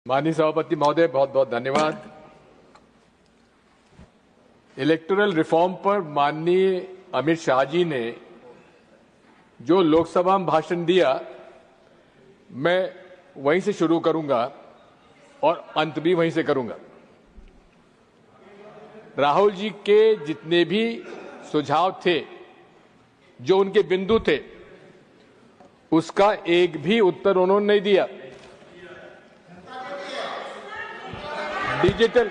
माननीय सभापति महोदय, बहुत बहुत धन्यवाद। इलेक्टोरल रिफॉर्म पर माननीय अमित शाह जी ने जो लोकसभा में भाषण दिया, मैं वहीं से शुरू करूंगा और अंत भी वहीं से करूंगा। राहुल जी के जितने भी सुझाव थे, जो उनके बिंदु थे, उसका एक भी उत्तर उन्होंने नहीं दिया। Digital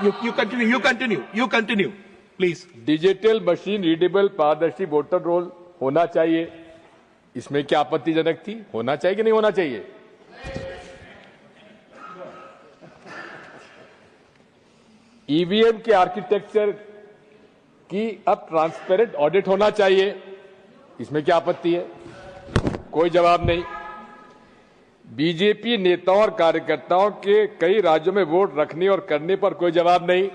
You continue, please. Digital machine readable पारदर्शी वोटर रोल होना चाहिए, इसमें क्या आपत्तिजनक थी? होना चाहिए कि नहीं होना चाहिए? ईवीएम के आर्किटेक्चर की अब ट्रांसपेरेंट ऑडिट होना चाहिए, इसमें क्या आपत्ति है? कोई जवाब नहीं। बीजेपी नेताओं और कार्यकर्ताओं के कई राज्यों में वोट रखने और करने पर कोई जवाब नहीं।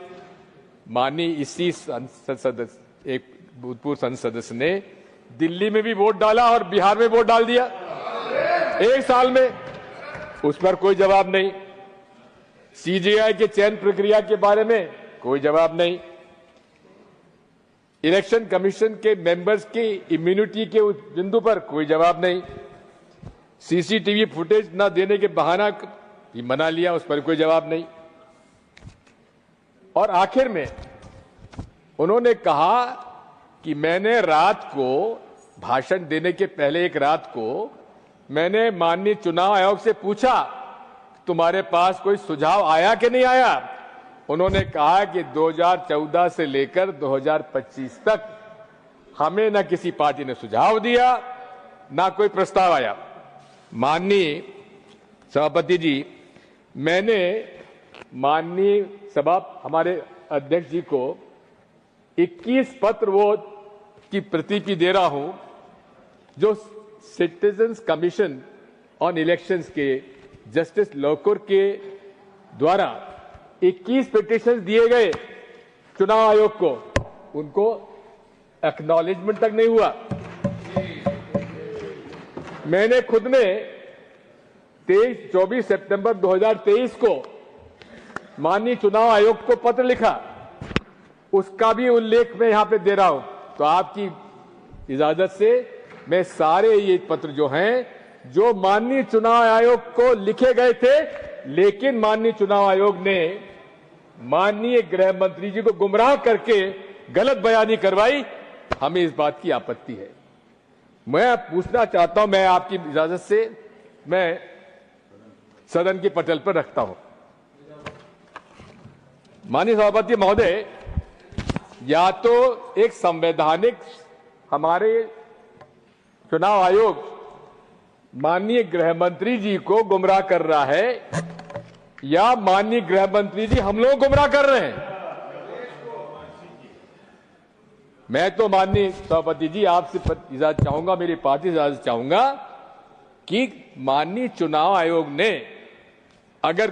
माननीय इसी संसद सदस्य, एक भूतपूर्व संसद सदस्य ने दिल्ली में भी वोट डाला और बिहार में वोट डाल दिया एक साल में, उस पर कोई जवाब नहीं। सीजेआई के चयन प्रक्रिया के बारे में कोई जवाब नहीं। इलेक्शन कमीशन के मेंबर्स की इम्यूनिटी के उस बिंदु पर कोई जवाब नहीं। सीसीटीवी फुटेज न देने के बहाना भी मना लिया, उस पर कोई जवाब नहीं। और आखिर में उन्होंने कहा कि मैंने रात को भाषण देने के पहले एक रात को मैंने माननीय चुनाव आयोग से पूछा, तुम्हारे पास कोई सुझाव आया कि नहीं आया? उन्होंने कहा कि 2014 से लेकर 2025 तक हमें न किसी पार्टी ने सुझाव दिया, न कोई प्रस्ताव आया। माननीय सभापति जी, मैंने माननीय हमारे अध्यक्ष जी को 21 पत्र वो की प्रति दे रहा हूं, जो सिटीजन्स कमीशन ऑन इलेक्शंस के जस्टिस लोकुर के द्वारा 21 पिटीशन दिए गए चुनाव आयोग को, उनको एक्नॉलेजमेंट तक नहीं हुआ। मैंने खुद ने 24 सितंबर 2023 को माननीय चुनाव आयोग को पत्र लिखा, उसका भी उल्लेख मैं यहां पे दे रहा हूं। तो आपकी इजाजत से मैं सारे ये पत्र जो हैं, जो माननीय चुनाव आयोग को लिखे गए थे, लेकिन माननीय चुनाव आयोग ने माननीय गृह मंत्री जी को गुमराह करके गलत बयानी करवाई, हमें इस बात की आपत्ति है। मैं पूछना चाहता हूं, मैं आपकी इजाजत से मैं सदन के पटल पर रखता हूं। माननीय सभापति महोदय, या तो एक संवैधानिक हमारे चुनाव आयोग माननीय गृह मंत्री जी को गुमराह कर रहा है, या माननीय गृह मंत्री जी हम लोग गुमराह कर रहे हैं। मैं तो माननीय सभापति जी आपसे इजाजत चाहूंगा, मेरी पार्टी से इजाजत चाहूंगा कि माननीय चुनाव आयोग ने अगर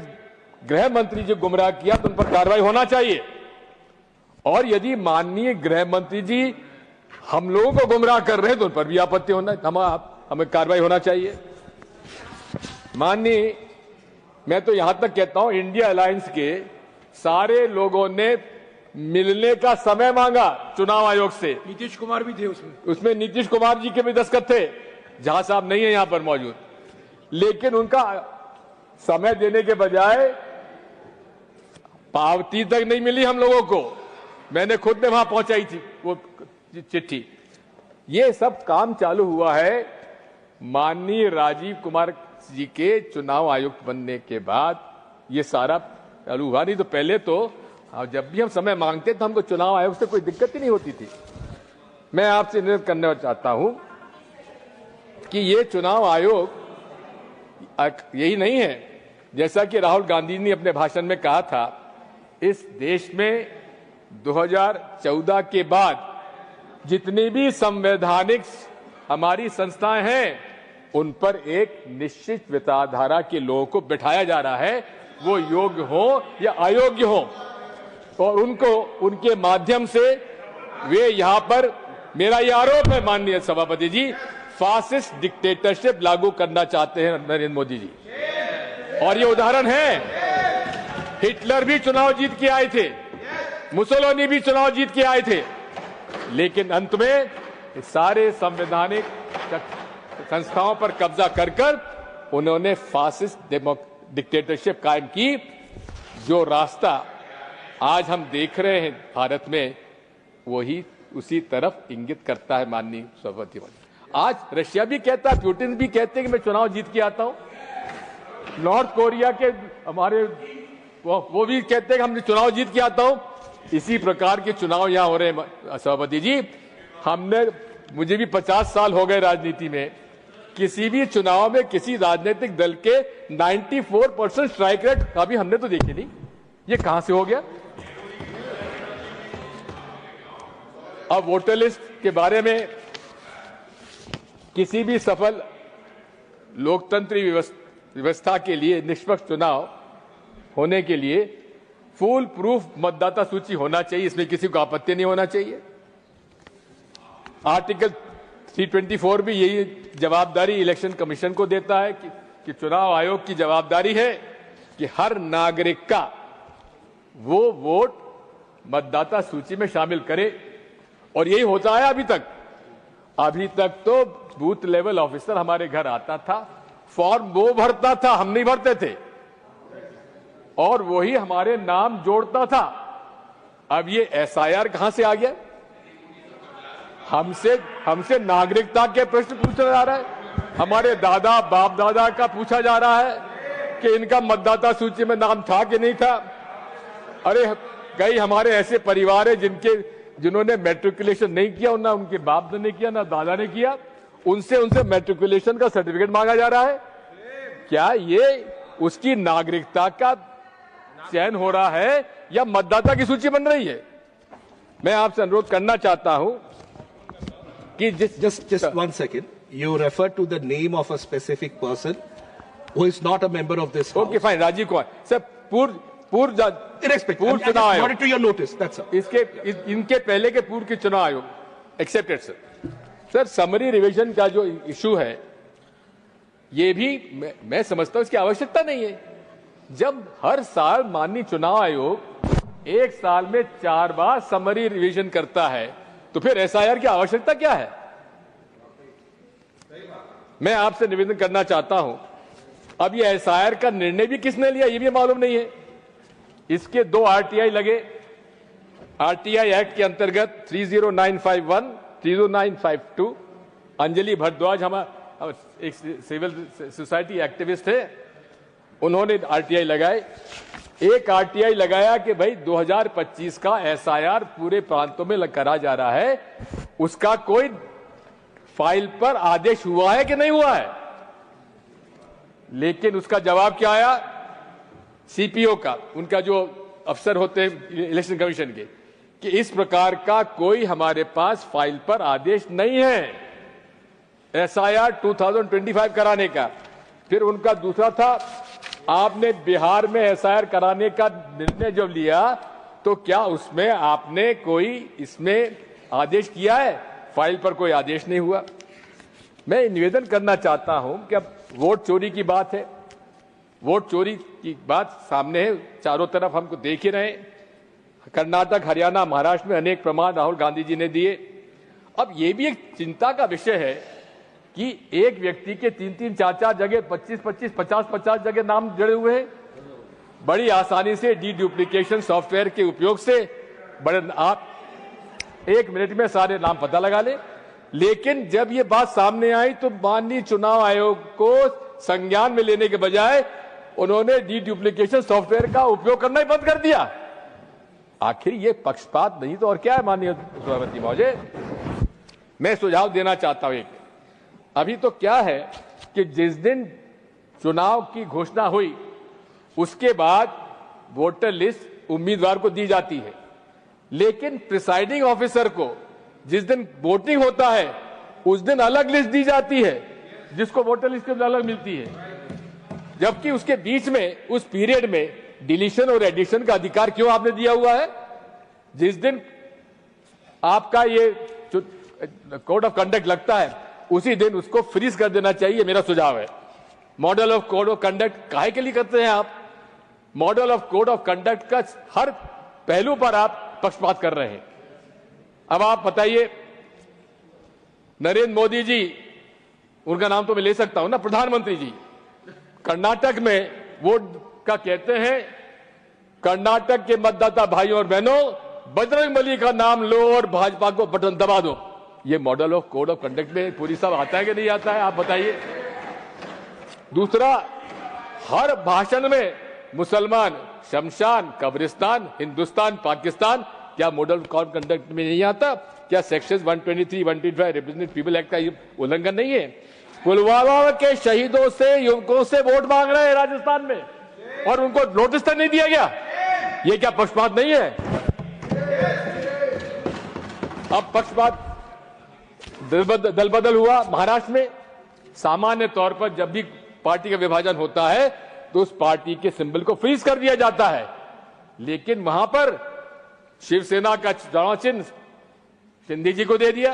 गृह मंत्री जी गुमराह किया तो उन पर कार्रवाई होना चाहिए, और यदि माननीय गृह मंत्री जी हम लोगों को गुमराह कर रहे हैं तो उन पर भी आपत्ति होना, हमें कार्रवाई होना चाहिए। माननीय, मैं तो यहां तक कहता हूं, इंडिया अलायंस के सारे लोगों ने मिलने का समय मांगा चुनाव आयोग से। नीतीश कुमार भी थे उसमें नीतीश कुमार जी के भी दस्तखत थे, जहां साहब नहीं है यहां पर मौजूद, लेकिन उनका समय देने के बजाय पावती तक नहीं मिली हम लोगों को। मैंने खुद ने वहां पहुंचाई थी वो चिट्ठी। ये सब काम चालू हुआ है माननीय राजीव कुमार जी के चुनाव आयुक्त बनने के बाद, ये सारा चालू हुआ। नहीं तो पहले तो जब भी हम समय मांगते तो हमको चुनाव आयोग से कोई दिक्कत ही नहीं होती थी। मैं आपसे निवेदन करना चाहता हूं कि ये चुनाव आयोग यही नहीं है, जैसा कि राहुल गांधी ने अपने भाषण में कहा था, इस देश में 2014 के बाद जितनी भी संवैधानिक हमारी संस्थाएं हैं, उन पर एक निश्चित विचारधारा के लोगों को बिठाया जा रहा है, वो योग्य हो या अयोग्य हो, और उनको उनके माध्यम से वे यहां पर, मेरा यह आरोप है माननीय सभापति जी, फासिस्ट डिक्टेटरशिप लागू करना चाहते हैं नरेंद्र मोदी जी। और ये उदाहरण है, हिटलर भी चुनाव जीत के आए थे, मुसोलिनी भी चुनाव जीत के आए थे, लेकिन अंत में सारे संवैधानिक संस्थाओं पर कब्जा कर कर उन्होंने फासिस्ट डिक्टेटरशिप कायम की। जो रास्ता आज हम देख रहे हैं भारत में, वही उसी तरफ इंगित करता है माननीय सभापति। आज रशिया भी कहता है, पुतिन भी कहते हैं कि मैं चुनाव जीत के आता हूं। नॉर्थ कोरिया के हमारे वो भी कहते हैं कि हमने चुनाव जीत के आता हूं। इसी प्रकार के चुनाव यहां हो रहे हैं सभापति जी। मुझे भी 50 साल हो गए राजनीति में, किसी भी चुनाव में किसी राजनीतिक दल के 94% स्ट्राइक रेट अभी हमने तो देखी नहीं। ये कहां से हो गया? अब वोटर लिस्ट के बारे में किसी भी सफल लोकतंत्री व्यवस्था के लिए, निष्पक्ष चुनाव होने के लिए फुल प्रूफ मतदाता सूची होना चाहिए, इसमें किसी को आपत्ति नहीं होना चाहिए। आर्टिकल 324 भी यही जवाबदारी इलेक्शन कमीशन को देता है कि चुनाव आयोग की जवाबदारी है कि हर नागरिक का वो वोट मतदाता सूची में शामिल करे, और यही होता है अभी तक। अभी तक तो बूथ लेवल ऑफिसर हमारे घर आता था, फॉर्म वो भरता था, हम नहीं भरते थे, और वही हमारे नाम जोड़ता था। अब ये एसआईआर कहां से आ गया? हमसे नागरिकता के प्रश्न पूछा जा रहा है, हमारे दादा बाप दादा का पूछा जा रहा है कि इनका मतदाता सूची में नाम था कि नहीं था। अरे कई हमारे ऐसे परिवार है जिन्होंने मैट्रिकुलेशन नहीं किया, ना उनके बाप ने किया ना दादा ने किया, उनसे मैट्रिकुलेशन का सर्टिफिकेट मांगा जा रहा है। क्या ये उसकी नागरिकता का चयन हो रहा है या मतदाता की सूची बन रही है? मैं आपसे अनुरोध करना चाहता हूं कि Just 1 second. You refer to the name of a specific person who is not a member of this house. Okay fine, Rajiv Kumar sir, पूर्व चुनाव आयोग, brought it to your notice, that's all. इनके पहले के पूर्व के चुनाव आयोग एक्सेप्टेड सर। समरी रिवीजन का जो इशू है, ये भी मैं समझता हूं इसकी आवश्यकता नहीं है। जब हर साल माननीय चुनाव आयोग एक साल में 4 बार समरी रिवीजन करता है, तो फिर एसआईआर की आवश्यकता क्या है? मैं आपसे निवेदन करना चाहता हूं, अब ये एसआईआर का निर्णय भी किसने लिया ये भी मालूम नहीं है। इसके 2 आरटीआई लगे। आरटीआई एक्ट के अंतर्गत 30951, 30952। अंजलि भारद्वाज हमारा एक सिविल सोसाइटी एक्टिविस्ट है, उन्होंने आरटीआई लगाए। एक आरटीआई लगाया कि भाई 2025 का एसआईआर पूरे प्रांतों में करा जा रहा है, उसका कोई फाइल पर आदेश हुआ है कि नहीं हुआ है। लेकिन उसका जवाब क्या आया सीपीओ का, उनका जो अफसर होते हैं इलेक्शन कमीशन के, कि इस प्रकार का कोई हमारे पास फाइल पर आदेश नहीं है एसआईआर 2025 कराने का। फिर उनका दूसरा था, आपने बिहार में एसआईआर कराने का निर्णय जब लिया तो क्या उसमें आपने कोई इसमें आदेश किया है? फाइल पर कोई आदेश नहीं हुआ। मैं निवेदन करना चाहता हूं कि अब वोट चोरी की बात है, वोट चोरी की बात सामने है, चारों तरफ हमको देख ही रहे। कर्नाटक, हरियाणा, महाराष्ट्र में अनेक प्रमाण राहुल गांधी जी ने दिए। अब ये भी एक चिंता का विषय है कि एक व्यक्ति के 3-3, 4-4 जगह 25-25, 50-50 जगह नाम जुड़े हुए हैं। बड़ी आसानी से डी डुप्लीकेशन सॉफ्टवेयर के उपयोग से आप 1 मिनट में सारे नाम पता लगा ले। लेकिन जब ये बात सामने आई तो माननीय चुनाव आयोग को संज्ञान में लेने के बजाय उन्होंने डी डुप्लीकेशन सॉफ्टवेयर का उपयोग करना ही बंद कर दिया। आखिर ये पक्षपात नहीं तो और क्या है? माननीय सभापति महोदय, मैं सुझाव देना चाहता हूं एक, अभी तो क्या है कि जिस दिन चुनाव की घोषणा हुई उसके बाद वोटर लिस्ट उम्मीदवार को दी जाती है, लेकिन प्रिसाइडिंग ऑफिसर को जिस दिन वोटिंग होता है उस दिन अलग लिस्ट दी जाती है, जिसको वोटर लिस्ट के अलग मिलती है, जबकि उसके बीच में उस पीरियड में डिलीशन और एडिशन का अधिकार क्यों आपने दिया हुआ है? जिस दिन आपका ये कोड ऑफ कंडक्ट लगता है उसी दिन उसको फ्रीज कर देना चाहिए, मेरा सुझाव है। Model of code of conduct काहे के लिए करते हैं आप? Model of code of conduct का हर पहलू पर आप पक्षपात कर रहे हैं। अब आप बताइए, नरेंद्र मोदी जी, उनका नाम तो मैं ले सकता हूं ना, प्रधानमंत्री जी, कर्नाटक में वोट का कहते हैं, कर्नाटक के मतदाता भाइयों और बहनों, बजरंगबली का नाम लो और भाजपा को बटन दबा दो। ये model of code of conduct में पूरी सब आता है कि नहीं आता है? आप बताइए। दूसरा, हर भाषण में मुसलमान, शमशान, कब्रिस्तान, हिंदुस्तान, पाकिस्तान, क्या मॉडल कोड कंडक्ट में नहीं आता? क्या सेक्शन 123, 125 रिप्रेजेंटेटिव पीपल एक्ट का उल्लंघन नहीं है? पुलवामा के शहीदों से, युवकों से वोट मांग रहे हैं राजस्थान में और उनको नोटिस तक नहीं दिया गया। ये क्या पक्षपात नहीं है? अब पक्षपात दल बदल हुआ महाराष्ट्र में। सामान्य तौर पर जब भी पार्टी का विभाजन होता है तो उस पार्टी के सिंबल को फ्रीज कर दिया जाता है, लेकिन वहां पर शिवसेना का चुनाव चिन्ह शिंदे जी को दे दिया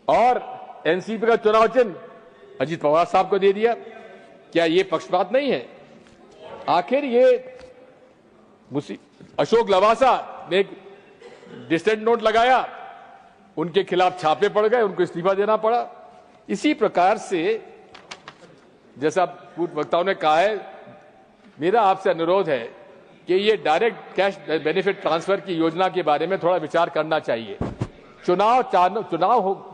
और एनसीपी का चुनाव चिन्ह अजीत पवार साहब को दे दिया। क्या ये पक्षपात नहीं है? आखिर ये अशोक लवासा ने एक डिसेंट नोट लगाया, उनके खिलाफ छापे पड़ गए, उनको इस्तीफा देना पड़ा। इसी प्रकार से जैसा पूर्व वक्ताओं ने कहा है, मेरा आपसे अनुरोध है कि ये डायरेक्ट कैश बेनिफिट ट्रांसफर की योजना के बारे में थोड़ा विचार करना चाहिए।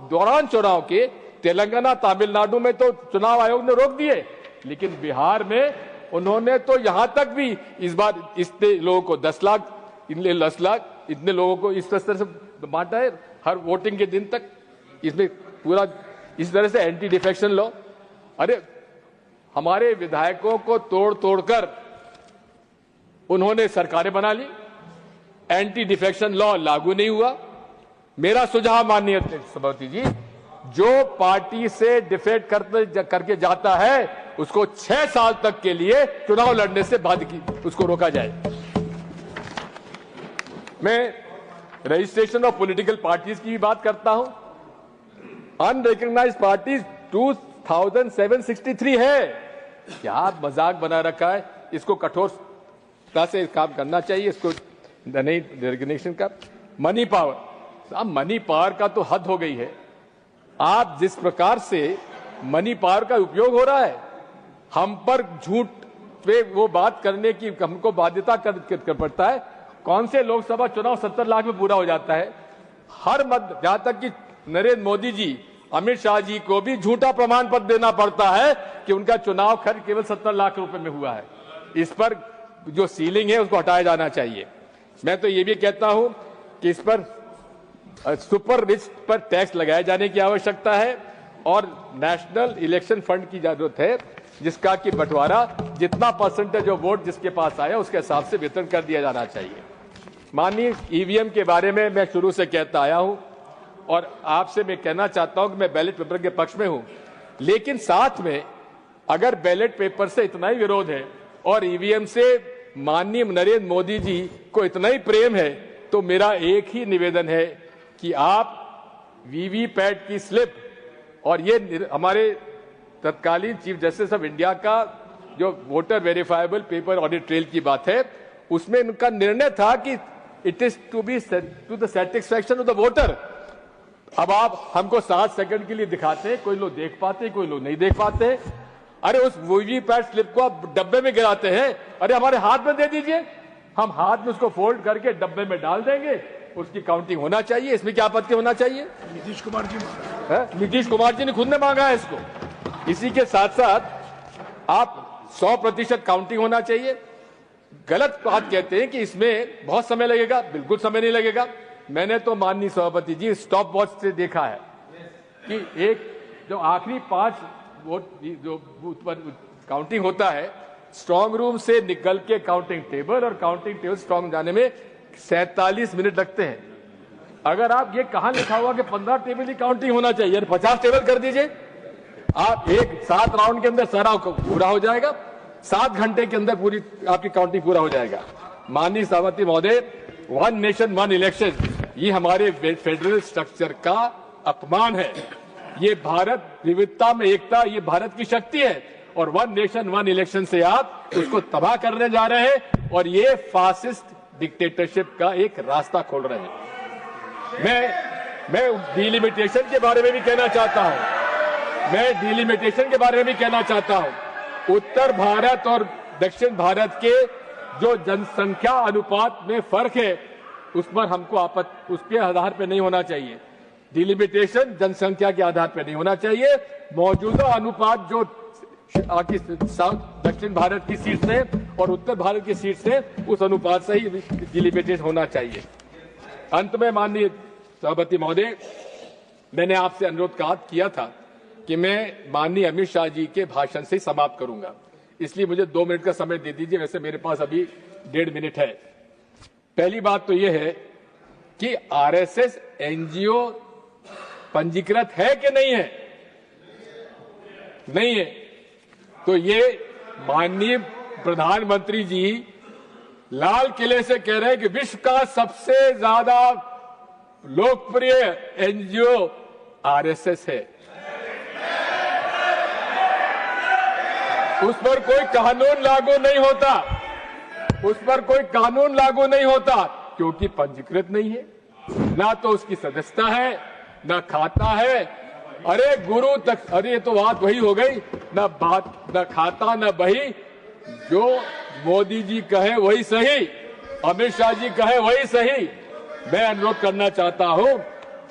दौरान चुनाव के तेलंगाना, तमिलनाडु में तो चुनाव आयोग ने रोक दिए, लेकिन बिहार में उन्होंने तो यहां तक भी इस बार इतने लोगों को 10 लाख, इतने 10 लाख, इतने लोगों को इस तरह से बांटा है हर वोटिंग के दिन तक। इसमें पूरा इस तरह से एंटी डिफेक्शन लॉ, अरे हमारे विधायकों को तोड़ तोड़कर उन्होंने सरकारें बना ली, एंटी डिफेक्शन लॉ लागू नहीं हुआ। मेरा सुझाव माननीय सभापति जी, जो पार्टी से डिफेक्ट करके जाता है उसको 6 साल तक के लिए चुनाव लड़ने से बाध्य की उसको रोका जाए। मैं रजिस्ट्रेशन ऑफ पॉलिटिकल पार्टीज की भी बात करता हूं। अनरिकॉग्नाइज्ड पार्टीज 2763 है। क्या मजाक बना रखा है? इसको कठोरता से काम करना चाहिए, इसको नहीं रिकॉग्निशन का। मनी पावर, अब मनी पावर का तो हद हो गई है। आप जिस प्रकार से मनी पावर का उपयोग हो रहा है, हम पर झूठ पे वो बात करने की हमको बाध्यता कर पड़ता है। कौन से लोकसभा चुनाव 70 लाख में पूरा हो जाता है? हर मत, जहां तक कि नरेंद्र मोदी जी, अमित शाह जी को भी झूठा प्रमाण पत्र देना पड़ता है कि उनका चुनाव खर्च केवल 70 लाख रुपए में हुआ है। इस पर जो सीलिंग है उसको हटाया जाना चाहिए। मैं तो ये भी कहता हूं कि इस पर सुपर रिच पर टैक्स लगाए जाने की आवश्यकता है और नेशनल इलेक्शन फंड की जरूरत है, जिसका कि बंटवारा जितना परसेंटेज ऑफ वोट जिसके पास आया उसके हिसाब से वितरण कर दिया जाना चाहिए। माननीय ईवीएम के बारे में मैं शुरू से कहता आया हूं और आपसे मैं कहना चाहता हूं कि मैं बैलेट पेपर के पक्ष में हूं, लेकिन साथ में अगर बैलेट पेपर से इतना ही विरोध है और ईवीएम से माननीय नरेंद्र मोदी जी को इतना ही प्रेम है, तो मेरा एक ही निवेदन है कि आप वीवीपैट की स्लिप और ये हमारे तत्कालीन चीफ जस्टिस ऑफ इंडिया का जो voter verifiable paper audit trail की बात है, उसमें उनका निर्णय था कि it is to be to the satisfaction of the voter. अब आप हमको 7 सेकंड के लिए दिखाते हैं, कोई लोग देख पाते हैं, कोई लोग नहीं देख पाते हैं। अरे उस वीवीपैट स्लिप को आप डब्बे में गिराते हैं, अरे हमारे हाथ में दे दीजिए, हम हाथ में उसको फोल्ड करके डब्बे में डाल देंगे, उसकी काउंटिंग होना चाहिए। इसमें क्या आपत्ति होना चाहिए? नीतीश कुमार जी ने खुद ने मांगा है इसको। इसी के साथ साथ आप 100% काउंटिंग होना चाहिए। गलत बात कहते हैं कि इसमें बहुत समय लगेगा, बिल्कुल समय नहीं लगेगा। मैंने तो माननीय सभापति जी स्टॉप वॉच से देखा है कि एक जो आखिरी 5 वोट जो बूथ पर काउंटिंग होता है, स्ट्रांग रूम से निकल के काउंटिंग टेबल और काउंटिंग टेबल स्ट्रांग जाने में 47 मिनट लगते हैं। अगर आप ये कहां लिखा हुआ कि 15 टेबल की काउंटिंग होना चाहिए, 50 टेबल कर दीजिए। आप 7 राउंड के अंदर सारा पूरा हो जाएगा, 7 घंटे के अंदर पूरी आपकी काउंटिंग पूरा हो जाएगा। माननीय सभापति महोदय, 1 नेशन 1 इलेक्शन, ये हमारे फेडरल स्ट्रक्चर का अपमान है। ये भारत विविधता में एकता, ये भारत की शक्ति है और वन नेशन वन इलेक्शन से आप उसको तबाह करने जा रहे हैं और ये फासिस्ट डिक्टेटरशिप का एक रास्ता खोल रहे हैं। मैं डिलिमिटेशन के बारे में भी कहना चाहता हूं। मैं डिलिमिटेशन के बारे में भी कहना चाहता हूं। उत्तर भारत और दक्षिण भारत के जो जनसंख्या अनुपात में फर्क है उस पर हमको उसके आधार पर नहीं होना चाहिए। डिलिमिटेशन जनसंख्या के आधार पर नहीं होना चाहिए। मौजूदा अनुपात जो साउथ दक्षिण भारत की सीट से और उत्तर भारत की सीट से उस अनुपात से ही डिलिमिटेशन होना चाहिए। अंत में माननीय सभापति महोदय, मैंने आपसे अनुरोध किया था कि मैं माननीय अमित शाह जी के भाषण से समाप्त करूंगा, इसलिए मुझे 2 मिनट का समय दे दीजिए। वैसे मेरे पास अभी 1.5 मिनट है। पहली बात तो यह है कि आरएसएस एनजीओ पंजीकृत है कि नहीं है? नहीं है। तो ये माननीय प्रधानमंत्री जी लाल किले से कह रहे हैं कि विश्व का सबसे ज्यादा लोकप्रिय एनजीओ आरएसएस है। उस पर कोई कानून लागू नहीं होता, उस पर कोई कानून लागू नहीं होता क्योंकि पंजीकृत नहीं है, ना तो उसकी सदस्यता है, ना खाता है। अरे गुरु तक, अरे ये तो बात वही हो गई, ना बात, ना खाता, ना बही। जो मोदी जी कहे वही सही, अमित शाह जी कहे वही सही। मैं अनुरोध करना चाहता हूं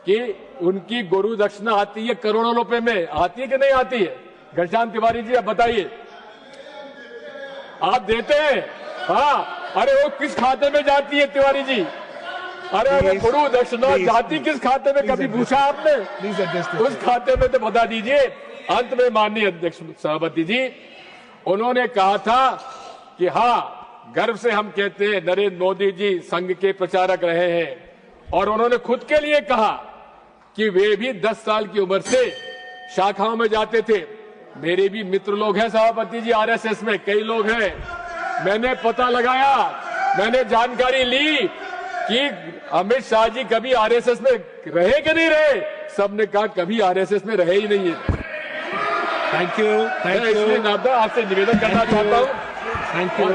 कि उनकी गुरु दक्षिणा आती है करोड़ों रुपए में, आती है कि नहीं आती है? घनश्याम तिवारी जी आप बताइए, आप देते हैं? हाँ। अरे वो किस खाते में जाती है तिवारी जी? अरे गुरु दक्षिणा जाती किस खाते में, कभी पूछा आपने? उस खाते में तो बता दीजिए। अंत में माननीय अध्यक्ष सभापति जी, उन्होंने कहा था कि हाँ, गर्व से हम कहते हैं नरेंद्र मोदी जी संघ के प्रचारक रहे हैं, और उन्होंने खुद के लिए कहा कि वे भी 10 साल की उम्र से शाखाओं में जाते थे। मेरे भी मित्र लोग हैं सभापति जी, आरएसएस में कई लोग हैं। मैंने पता लगाया, मैंने जानकारी ली कि अमित शाह जी कभी आरएसएस में रहे कि नहीं रहे। सबने कहा कभी आरएसएस में रहे ही नहीं है। Thank you, thank you. इसलिए नादा आपसे निवेदन करना चाहता हूँ। थैंक यू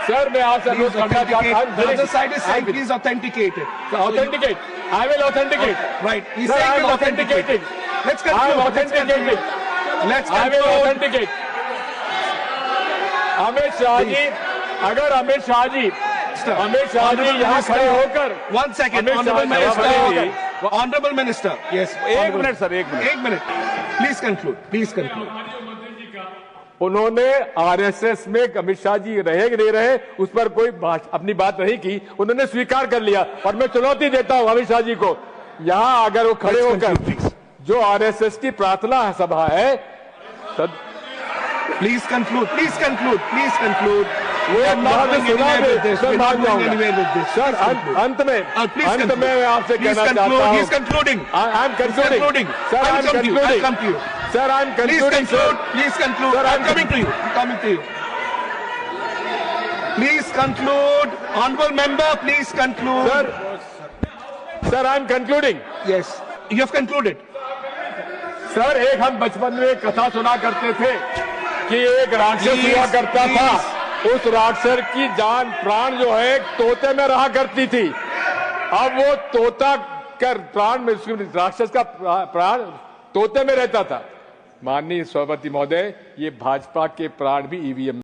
सर, मैं आपसे अनुरोध करना चाहता हूँ। The other side is saying please authenticate it. Authenticate. I will authenticate. Right. He's Sir, saying I am we'll authenticating. Let's I am conclude. authenticating. Let's I will conclude. authenticate. Amit Shah ji, अगर अमित शाह जी यहाँ खड़े होकर, One second, honorable minister. Honorable minister. Yes. एक minute sir, एक minute. 1 minute. Please conclude. Please conclude. उन्होंने RSS में अमित शाह जी रहे कि नहीं रहे उस पर कोई अपनी बात नहीं की, उन्होंने स्वीकार कर लिया। और मैं चुनौती देता हूं अमित शाह जी को, यहां अगर वो खड़े होकर जो आरएसएस की प्रार्थना सभा है, Please conclude. Please conclude. Please conclude. वो I'm not going anywhere with this. मैं We're not मान going जाऊंगा। anywhere with this. सर, अंत में मैं आपसे कहना चाहता हूं। He's concluding. I'm concluding. Sir, I'm concluding. I'll come to you. Sir, I'm Please concluding. conclude. Please conclude. Sir, I'm coming to you. I'm coming to you. Please conclude. Honorable member, please conclude. Sir, I'm concluding. Yes. You have concluded. Sir, एक हम बचपन में कथा सुना करते थे कि एक राक्षस हुआ करता था, उस राक्षस की जान प्राण जो है तोते में रहा करती थी। अब वो तोता कर प्राण में, राक्षस का प्राण तोते में रहता था। माननीय सभापति महोदय, ये भाजपा के प्राण भी ईवीएम